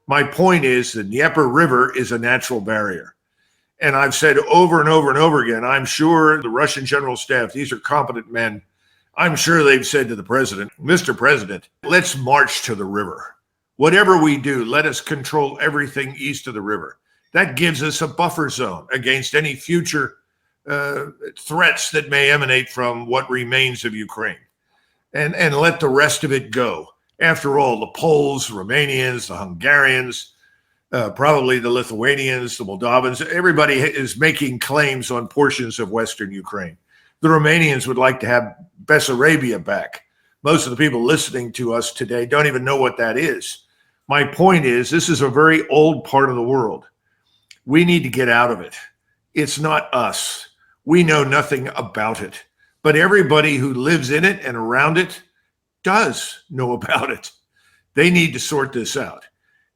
My point is the Dnieper River is a natural barrier. And I've said over and over and over again, I'm sure the Russian general staff, these are competent men. I'm sure they've said to the president, Mr. President, let's march to the river. Whatever we do, let us control everything east of the river. That gives us a buffer zone against any future threats that may emanate from what remains of Ukraine. And let the rest of it go. After all, the Poles, Romanians, the Hungarians, probably the Lithuanians, the Moldovans, everybody is making claims on portions of Western Ukraine. The Romanians would like to have Bessarabia back. Most of the people listening to us today don't even know what that is. My point is, this is a very old part of the world. We need to get out of it. It's not us. We know nothing about it. But everybody who lives in it and around it does know about it. They need to sort this out.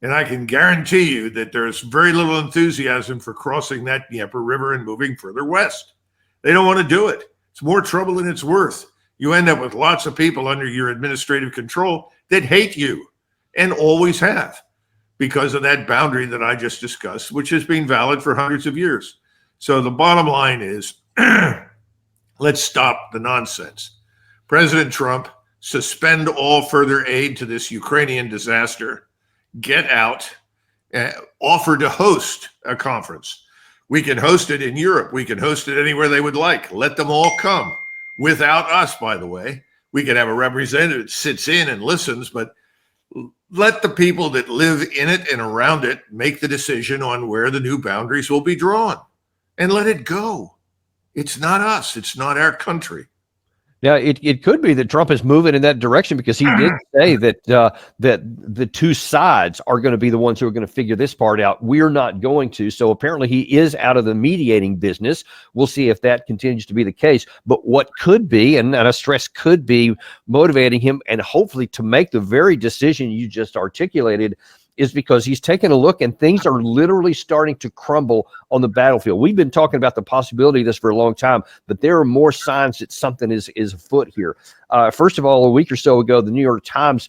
And I can guarantee you that there's very little enthusiasm for crossing that Dnieper River and moving further west. They don't want to do it. It's more trouble than it's worth. You end up with lots of people under your administrative control that hate you and always have because of that boundary that I just discussed, which has been valid for hundreds of years. So the bottom line is, let's stop the nonsense. President Trump, suspend all further aid to this Ukrainian disaster. Get out, offer to host a conference. We can host it in Europe. We can host it anywhere they would like. Let them all come. Without us, by the way. We can have a representative that sits in and listens, but let the people that live in it and around it make the decision on where the new boundaries will be drawn. And let it go. It's not us. It's not our country. Now, it could be that Trump is moving in that direction because he did say that that the two sides are going to be the ones who are going to figure this part out. We're not going to. So apparently he is out of the mediating business. We'll see if that continues to be the case. But what could be, and I stress could be, motivating him and hopefully to make the very decision you just articulated is because he's taken a look and things are literally starting to crumble on the battlefield. We've been talking about the possibility of this for a long time, but there are more signs that something is afoot here. First of all, a week or so ago, the New York Times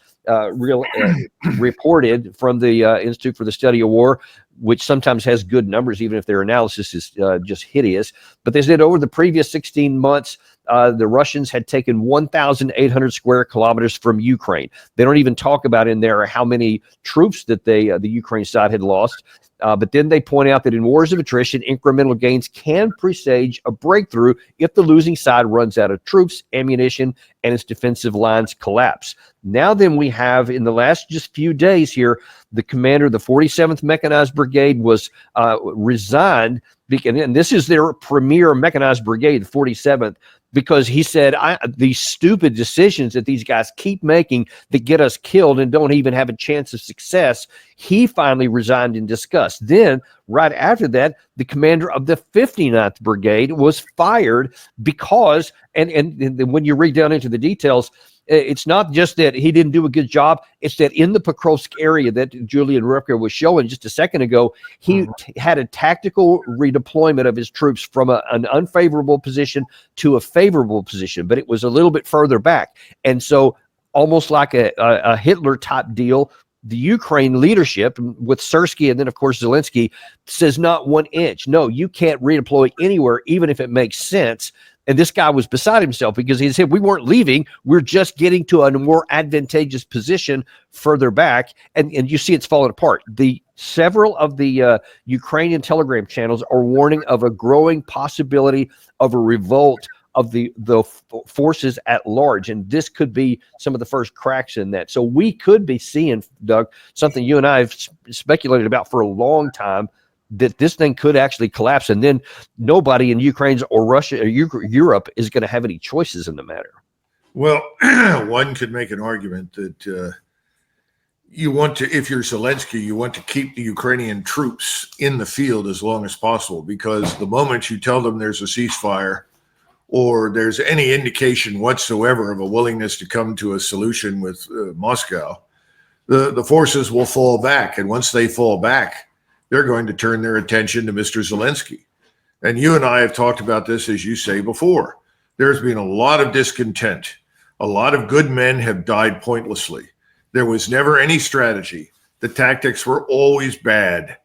reported from the Institute for the Study of War, which sometimes has good numbers, even if their analysis is just hideous. But they said over the previous 16 months, the Russians had taken 1,800 square kilometers from Ukraine. They don't even talk about in there how many troops that the Ukraine side had lost. But then they point out that in wars of attrition, incremental gains can presage a breakthrough if the losing side runs out of troops, ammunition, and its defensive lines collapse. Now then we have, in the last just few days here, the commander of the 47th Mechanized Brigade was resigned, and this is their premier mechanized brigade, the 47th, because he said, these stupid decisions that these guys keep making that get us killed and don't even have a chance of success, he finally resigned in disgust. Then, right after that, the commander of the 59th Brigade was fired because, and when you read down into the details, it's not just that he didn't do a good job. It's that in the Pokrovsk area that Julian Ripker was showing just a second ago, he had a tactical redeployment of his troops from an unfavorable position to a favorable position, but it was a little bit further back. And so almost like a Hitler type deal, the Ukraine leadership with Sersky and then, of course, Zelensky says not 1 inch. No, you can't redeploy anywhere, even if it makes sense. And this guy was beside himself because he said, we weren't leaving. We're just getting to a more advantageous position further back. And you see it's falling apart. Several of the Ukrainian telegram channels are warning of a growing possibility of a revolt of the forces at large. And this could be some of the first cracks in that. So we could be seeing, Doug, something you and I have speculated about for a long time, that this thing could actually collapse, and then nobody in Ukraine or Russia or Europe is going to have any choices in the matter. Well, one could make an argument that you want to, if you're Zelensky, you want to keep the Ukrainian troops in the field as long as possible, because the moment you tell them there's a ceasefire or there's any indication whatsoever of a willingness to come to a solution with Moscow, the forces will fall back. And once they fall back, they're going to turn their attention to Mr. Zelensky. And you and I have talked about this, as you say, before. There's been a lot of discontent. A lot of good men have died pointlessly. There was never any strategy The tactics were always bad.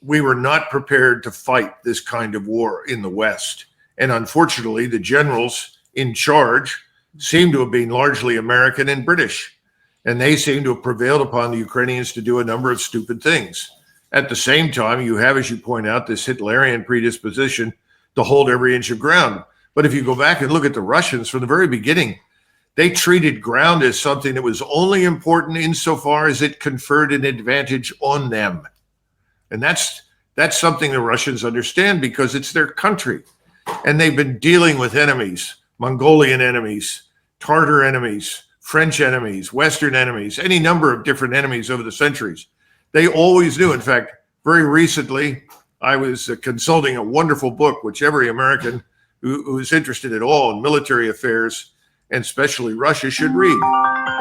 We were not prepared to fight this kind of war in the West. And unfortunately, the generals in charge seem to have been largely American and British. And they seem to have prevailed upon the Ukrainians to do a number of stupid things. At the same time, you have, as you point out, this Hitlerian predisposition to hold every inch of ground. But if you go back and look at the Russians from the very beginning, they treated ground as something that was only important insofar as it conferred an advantage on them. And that's something the Russians understand because it's their country. And they've been dealing with enemies, Mongolian enemies, Tartar enemies, French enemies, Western enemies, any number of different enemies over the centuries. They always knew. In fact, very recently, I was consulting a wonderful book, which every American who is interested at all in military affairs, and especially Russia, should read.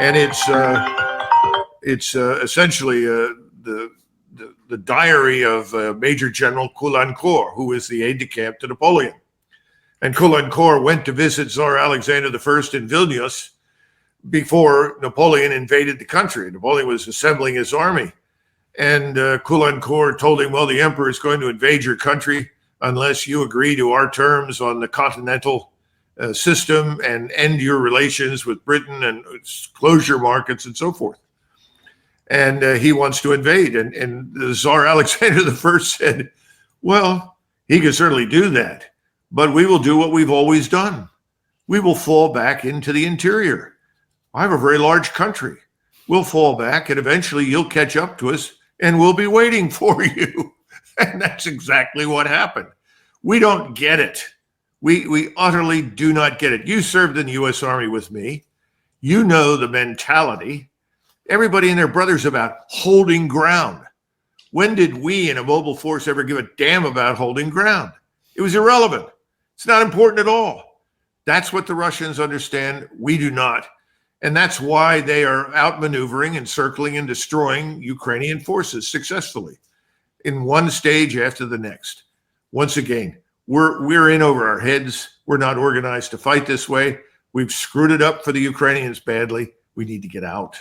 And it's essentially the diary of Major General Kulankour, who is the aide-de-camp to Napoleon. And Kulankour went to visit Tsar Alexander I in Vilnius before Napoleon invaded the country. Napoleon was assembling his army. And Kulankour told him, well, the emperor is going to invade your country unless you agree to our terms on the continental system and end your relations with Britain and close your markets and so forth. And he wants to invade. And the Tsar Alexander I said, well, he can certainly do that, but we will do what we've always done. We will fall back into the interior. I have a very large country. We'll fall back and eventually you'll catch up to us and we'll be waiting for you. And that's exactly what happened. We don't get it. We utterly do not get it. You served in the U.S. Army with me. You know the mentality. Everybody and their brothers about holding ground. When did we in a mobile force ever give a damn about holding ground? It was irrelevant. It's not important at all. That's what the Russians understand. We do not. And that's why they are outmaneuvering, encircling, and destroying Ukrainian forces successfully in one stage after the next. Once again, we're in over our heads. We're not organized to fight this way. We've screwed it up for the Ukrainians badly. We need to get out.